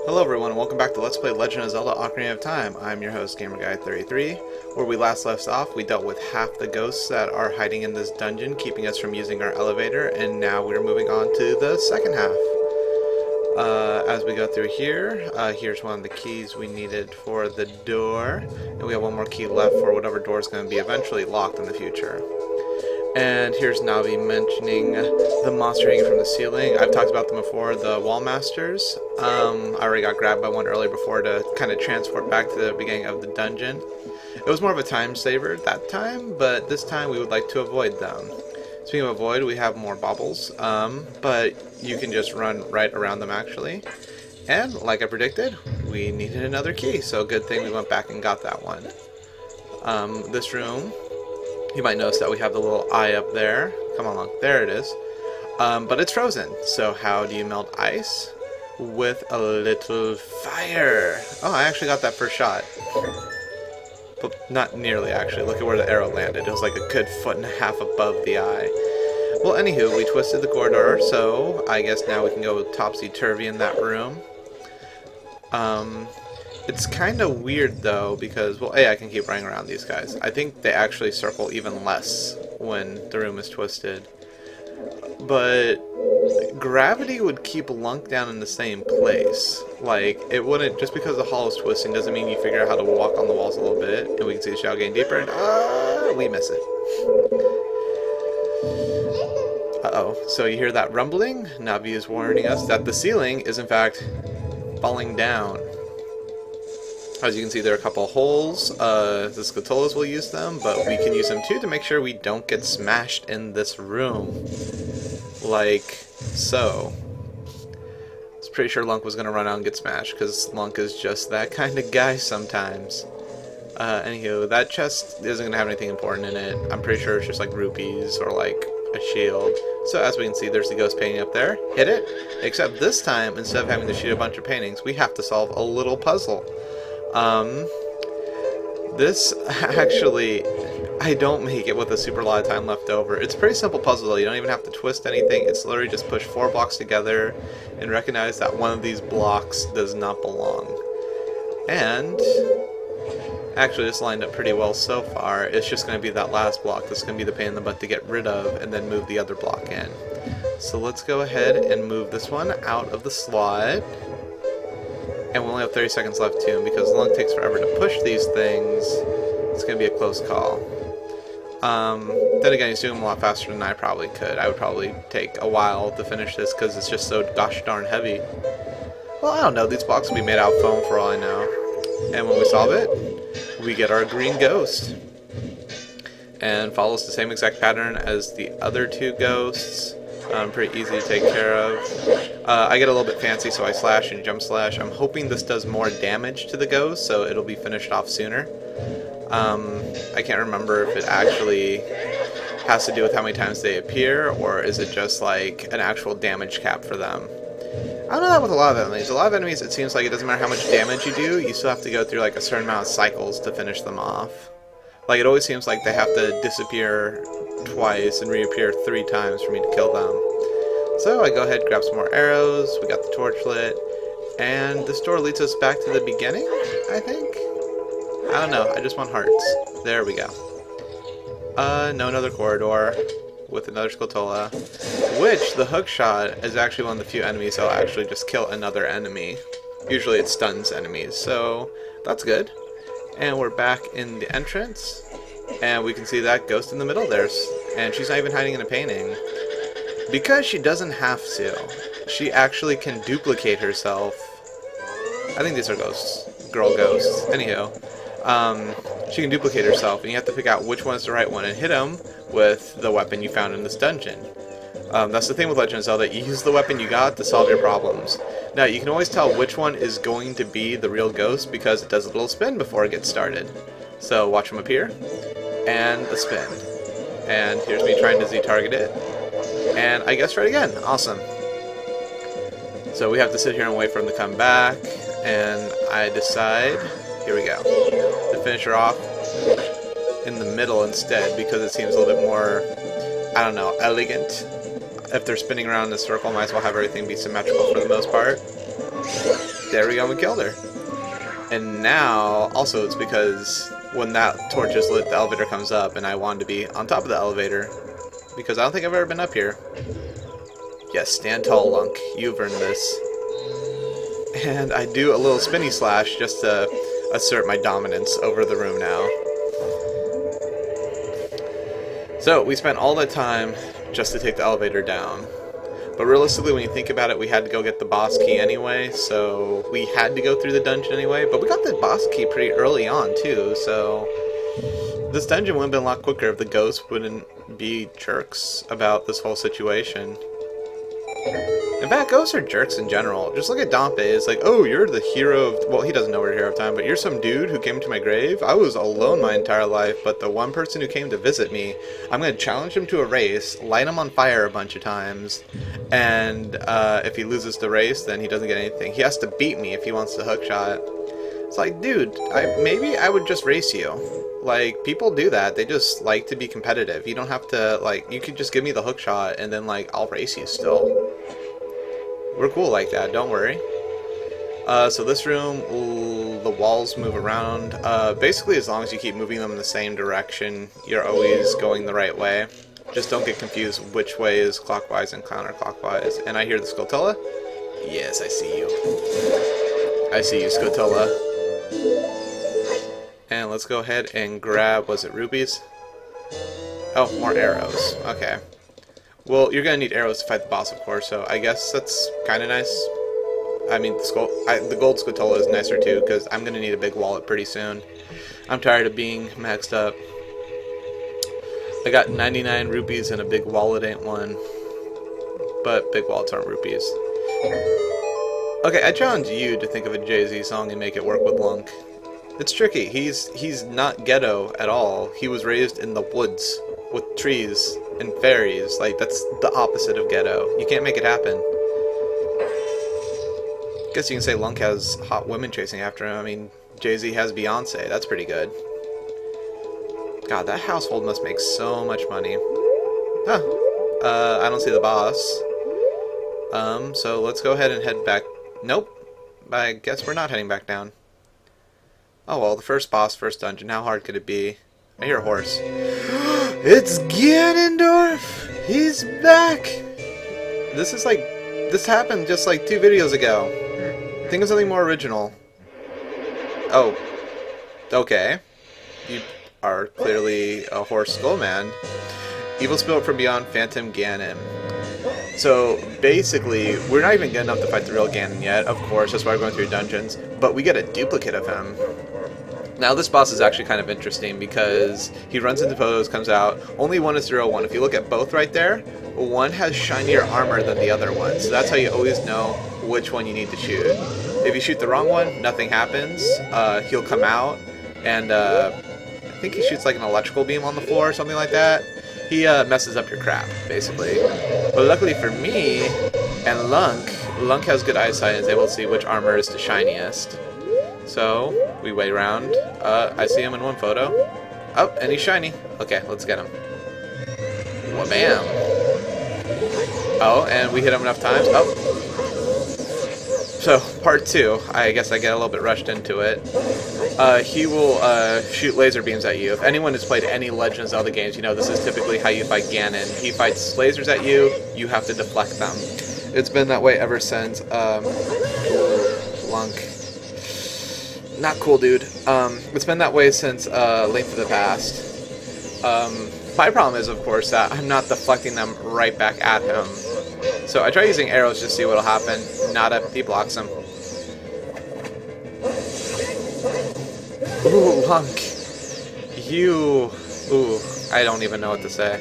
Hello everyone and welcome back to Let's Play Legend of Zelda Ocarina of Time. I'm your host GamerGuy33. Where we last left off, we dealt with half the ghosts that are hiding in this dungeon, keeping us from using our elevator, and now we're moving on to the second half. As we go through here, here's one of the keys we needed for the door, and we have one more key left for whatever door is going to be eventually locked in the future. And here's Navi mentioning the monster hanging from the ceiling. I've talked about them before, the wall masters. I already got grabbed by one earlier before to kind of transport back to the beginning of the dungeon. It was more of a time saver that time, but this time we would like to avoid them. Speaking of avoid, we have more baubles, but you can just run right around them actually. And like I predicted, we needed another key, so good thing we went back and got that one. This room, you might notice that we have the little eye up there. Come on, Lunk. There it is. But it's frozen. So how do you melt ice? With a little fire. Oh, I actually got that first shot. But not nearly, actually. Look at where the arrow landed. It was like a good foot and a half above the eye. Well, anywho, we twisted the corridor, so I guess now we can go topsy-turvy in that room. It's kind of weird though because, well, I can keep running around these guys. I think they actually circle even less when the room is twisted. But gravity would keep Lunk down in the same place. Like, it wouldn't, just because the hall is twisting doesn't mean you figure out how to walk on the walls a little bit. And we can see the shadow getting deeper and we miss it. Uh-oh. So you hear that rumbling? Navi is warning us that the ceiling is in fact falling down. As you can see, there are a couple of holes. The Scatolas will use them, but we can use them too to make sure we don't get smashed in this room. Like so. I was pretty sure Lunk was going to run out and get smashed, because Lunk is just that kind of guy sometimes. Anywho, that chest isn't going to have anything important in it. I'm pretty sure it's just like rupees or like a shield. So as we can see, there's the ghost painting up there. Hit it. Except this time, instead of having to shoot a bunch of paintings, we have to solve a little puzzle. This actually, I don't make it with a super lot of time left over. It's a pretty simple puzzle though. You don't even have to twist anything. It's literally just push 4 blocks together and recognize that one of these blocks does not belong. And actually this lined up pretty well so far. It's just going to be that last block that's going to be the pain in the butt to get rid of and then move the other block in. So let's go ahead and move this one out of the slot. And we only have 30 seconds left too, and because Lunk takes forever to push these things, it's going to be a close call. Then again, he's doing them a lot faster than I probably could. I would probably take a while to finish this because it's just so gosh darn heavy. Well, I don't know. These blocks will be made out of foam for all I know. And when we solve it, we get our green ghost. And follows the same exact pattern as the other 2 ghosts. Pretty easy to take care of. I get a little bit fancy, so I slash and jump slash. I'm hoping this does more damage to the ghost, so it'll be finished off sooner. I can't remember if it actually has to do with how many times they appear, or is it just like an actual damage cap for them. I don't know that with a lot of enemies. A lot of enemies, it seems like it doesn't matter how much damage you do, you still have to go through like a certain amount of cycles to finish them off. Like, it always seems like they have to disappear twice and reappear 3 times for me to kill them. So I go ahead and grab some more arrows, we got the torch lit, and this door leads us back to the beginning, I think? I don't know, I just want hearts. There we go. No, another corridor with another Scatola, which the hook shot is actually one of the few enemies that'll actually just kill another enemy. Usually it stuns enemies, so that's good. And we're back in the entrance, and we can see that ghost in the middle there, and she's not even hiding in a painting. Because she doesn't have to. She actually can duplicate herself. I think these are ghosts. Girl ghosts. Anyhow, she can duplicate herself, and you have to pick out which one is the right one and hit them with the weapon you found in this dungeon. That's the thing with Legend of Zelda. You use the weapon you got to solve your problems. Now, you can always tell which one is going to be the real ghost because it does a little spin before it gets started. So watch them appear, and a spin. And here's me trying to Z-target it. And I guessed right again. Awesome. So we have to sit here and wait for him to come back, and I decide, here we go, to finish her off in the middle instead because it seems a little bit more, I don't know, elegant. If they're spinning around in a circle, might as well have everything be symmetrical for the most part. There we go, we killed her. And now, also it's because when that torch is lit, the elevator comes up, and I wanted to be on top of the elevator. Because I don't think I've ever been up here. Yes, stand tall, Lunk. You've earned this. And I do a little spinny slash just to assert my dominance over the room now. So, we spent all that time just to take the elevator down. But realistically, when you think about it, we had to go get the boss key anyway, so we had to go through the dungeon anyway. But we got the boss key pretty early on, too, so this dungeon would have been a lot quicker if the ghosts wouldn't be jerks about this whole situation. In fact, ghosts are jerks in general. Just look at Dompe. It's like, oh, you're the hero of... Well, he doesn't know we're hero of time, but you're some dude who came to my grave? I was alone my entire life, but the one person who came to visit me, I'm going to challenge him to a race, light him on fire a bunch of times, and if he loses the race, then he doesn't get anything. He has to beat me if he wants the hookshot. It's like, dude, maybe I would just race you. Like, people do that. They just like to be competitive. You don't have to, like, you could just give me the hookshot, and then, like, I'll race you still. We're cool like that, don't worry. So this room, the walls move around. Basically, as long as you keep moving them in the same direction, you're always going the right way. Just don't get confused which way is clockwise and counterclockwise. And I hear the Scotella. Yes, I see you. I see you, Scotella. And let's go ahead and grab, was it rubies? Oh, more arrows. Okay. Well, you're going to need arrows to fight the boss, of course, so I guess that's kind of nice. I mean, the gold Scotella is nicer, too, because I'm going to need a big wallet pretty soon. I'm tired of being maxed up. I got 99 rupees and a big wallet ain't one. But big wallets aren't rupees. Okay, I challenge you to think of a Jay-Z song and make it work with Lunk. It's tricky. He's not ghetto at all. He was raised in the woods with trees and fairies. Like, that's the opposite of ghetto. You can't make it happen. Guess you can say Lunk has hot women chasing after him. I mean, Jay-Z has Beyonce. That's pretty good. God, that household must make so much money. Huh. I don't see the boss. So let's go ahead and head back. Nope. I guess we're not heading back down. Oh well, the first boss, first dungeon. How hard could it be? I hear a horse. It's Ganondorf! He's back! This happened just like 2 videos ago. Think of something more original. Oh. Okay. You are clearly a horse skull man. Evil Spirit from Beyond, Phantom Ganon. So, basically, we're not even good enough to fight the real Ganon yet, of course, that's why we're going through dungeons, but we get a duplicate of him. Now, this boss is actually kind of interesting because he runs into pose, comes out, only one is 0-1. If you look at both right there, one has shinier armor than the other one, so that's how you always know which one you need to shoot. If you shoot the wrong one, nothing happens. He'll come out, and I think he shoots like an electrical beam on the floor or something like that. He messes up your crap, basically. But luckily for me and Lunk has good eyesight and is able to see which armor is the shiniest. So, we wait around. I see him in one photo. Oh, and he's shiny. Okay, let's get him. Wha-bam! Oh, and we hit him enough times. Oh! So, part 2. I guess I get a little bit rushed into it. He will shoot laser beams at you. If anyone has played any Legend of Zelda games, you know this is typically how you fight Ganon. He fights lasers at you, you have to deflect them. It's been that way ever since, Lunk. Not cool, dude. It's been that way since Link to the Past. My problem is, of course, that I'm not deflecting them right back at him. So I try using arrows just to see what'll happen. Nada, he blocks them. Ooh, Lunk. You... Ooh, I don't even know what to say.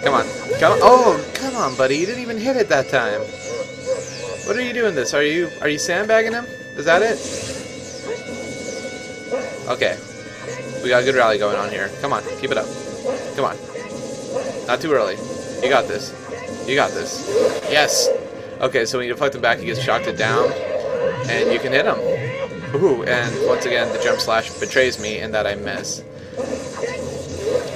Come on. Come on. Oh, come on, buddy. You didn't even hit it that time. What are you doing this? Are you sandbagging him? Is that it? Okay. We got a good rally going on here. Come on. Keep it up. Come on. Not too early. You got this. You got this. Yes! Okay, so when you deflect him back, he gets shocked down, and you can hit him. Ooh, and once again, the jump slash betrays me in that I miss.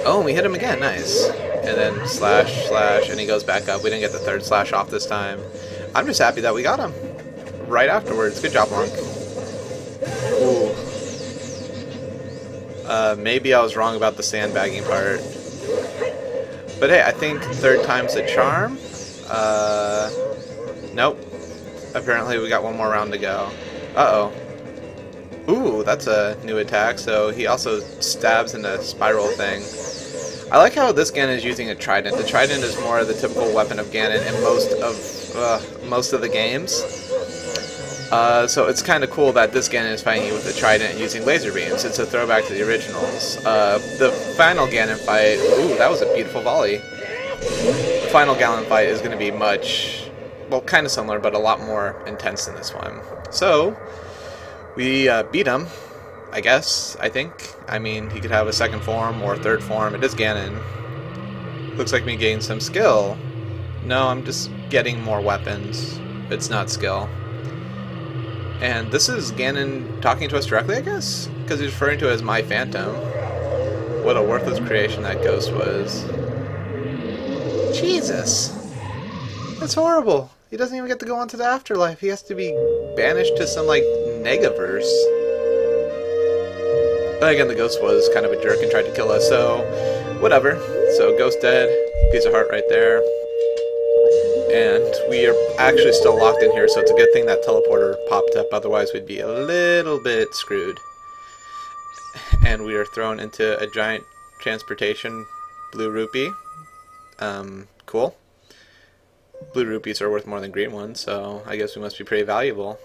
Oh, we hit him again. Nice. And then slash, slash, and he goes back up. We didn't get the third slash off this time. I'm just happy that we got him. right afterwards. Good job, Lunk. Ooh. Maybe I was wrong about the sandbagging part. But hey, I think third time's a charm. Nope. Apparently we got one more round to go. Uh-oh. Ooh, that's a new attack, so he also stabs in a spiral thing. I like how this Ganon is using a trident. The trident is more of the typical weapon of Ganon in most of the games. So it's kind of cool that this Ganon is fighting you with a trident and using laser beams. It's a throwback to the originals. The final Ganon fight, ooh, that was a beautiful volley. The final Ganon fight is going to be much, well, kind of similar, but a lot more intense than this one. So we beat him, I guess, I think. I mean, he could have a second form or a third form. It is Ganon. Looks like me getting some skill. No, I'm just getting more weapons. It's not skill. And this is Ganon talking to us directly, I guess? Because he's referring to it as my phantom. What a worthless creation that ghost was. Jesus. That's horrible. He doesn't even get to go on to the afterlife. He has to be banished to some, like, negaverse. But again, the ghost was kind of a jerk and tried to kill us, so whatever. So, ghost dead. Piece of heart right there. And we are actually still locked in here, so it's a good thing that teleporter popped up. Otherwise, we'd be a little bit screwed. And we are thrown into a giant transportation blue rupee. Cool. Blue rupees are worth more than green ones, so I guess we must be pretty valuable.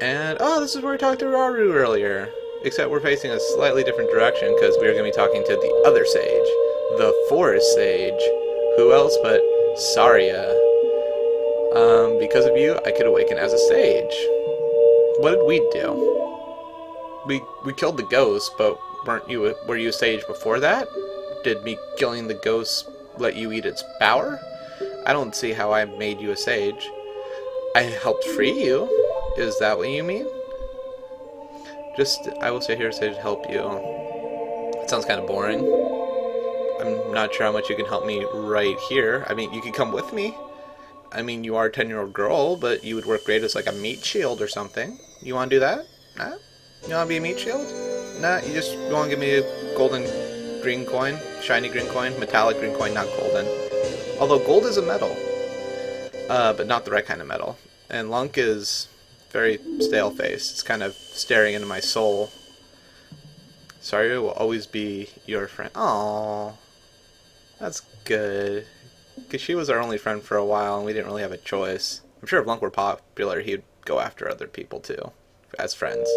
And, oh, this is where we talked to Rauru earlier. Except we're facing a slightly different direction, because we're going to be talking to the other sage. The forest sage. Who else but Saria. Because of you, I could awaken as a sage. What did we do? We killed the ghost, but were you a sage before that? Did me killing the ghost let you eat its power? I don't see how I made you a sage. I helped free you. Is that what you mean? Just, I will sit here and say to help you. That sounds kind of boring. I'm not sure how much you can help me right here. I mean, you can come with me. I mean, you are a 10-year-old girl, but you would work great as like a meat shield or something. You want to do that? Nah? You want to be a meat shield? Nah, you just want to give me a golden green coin? Shiny green coin? Metallic green coin, not golden. Although gold is a metal. But not the right kind of metal. And Lunk is very stale-faced. It's kind of staring into my soul. Saria will always be your friend. Aww. That's good. Because she was our only friend for a while, and we didn't really have a choice. I'm sure if Lunk were popular, he'd go after other people, too. As friends.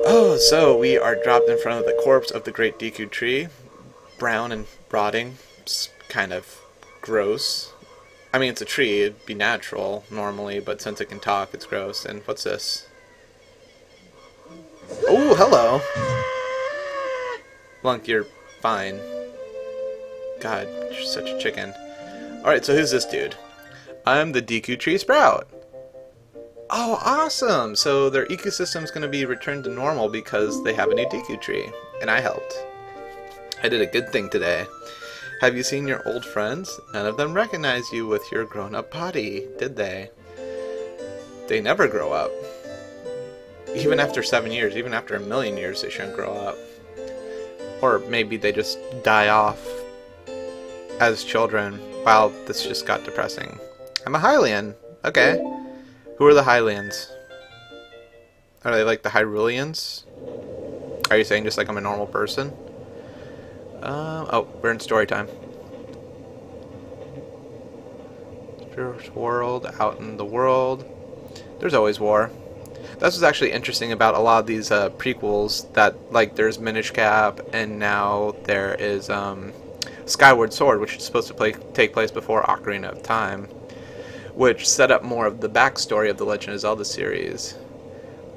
Oh, so we are dropped in front of the corpse of the great Deku tree. Brown and rotting. It's kind of gross. I mean, it's a tree. It'd be natural, normally, but since it can talk, it's gross. And what's this? Oh, hello! Lunk, you're fine. God, you're such a chicken. Alright, so who's this dude? I'm the Deku Tree Sprout. Oh, awesome! So their ecosystem's going to be returned to normal because they have a new Deku Tree. And I helped. I did a good thing today. Have you seen your old friends? None of them recognize you with your grown-up body, did they? They never grow up. Even after 7 years, even after 1,000,000 years, they shouldn't grow up. Or maybe they just die off as children. Wow, this just got depressing. I'm a Hylian. Okay. Who are the Hylians? Are they like the Hyruleans? Are you saying just like I'm a normal person? Oh, we're in story time. Spirit world, out in the world. There's always war. This was actually interesting about a lot of these prequels, that like there's Minish Cap and now there is Skyward Sword, which is supposed to take place before Ocarina of Time, which set up more of the backstory of the Legend of Zelda series.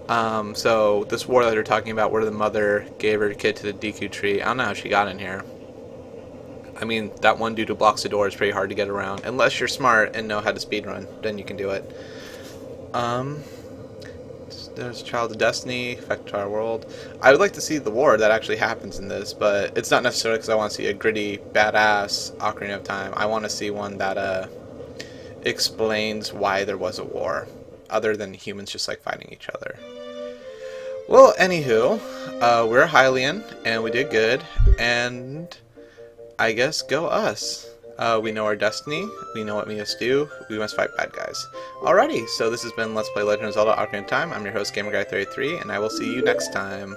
So this war that they're talking about, where the mother gave her kid to the Deku Tree, I don't know how she got in here. I mean, that one dude who blocks the door is pretty hard to get around. Unless you're smart and know how to speedrun, then you can do it. There's Child of Destiny, Affect Our World. I would like to see the war that actually happens in this, but it's not necessarily because I want to see a gritty, badass Ocarina of Time. I want to see one that explains why there was a war, other than humans just like fighting each other. Well, anywho, we're Hylian, and we did good, and I guess go us. We know our destiny, we know what we must do, we must fight bad guys. Alrighty, so this has been Let's Play Legend of Zelda Ocarina of Time. I'm your host, GamerGuy33, and I will see you next time.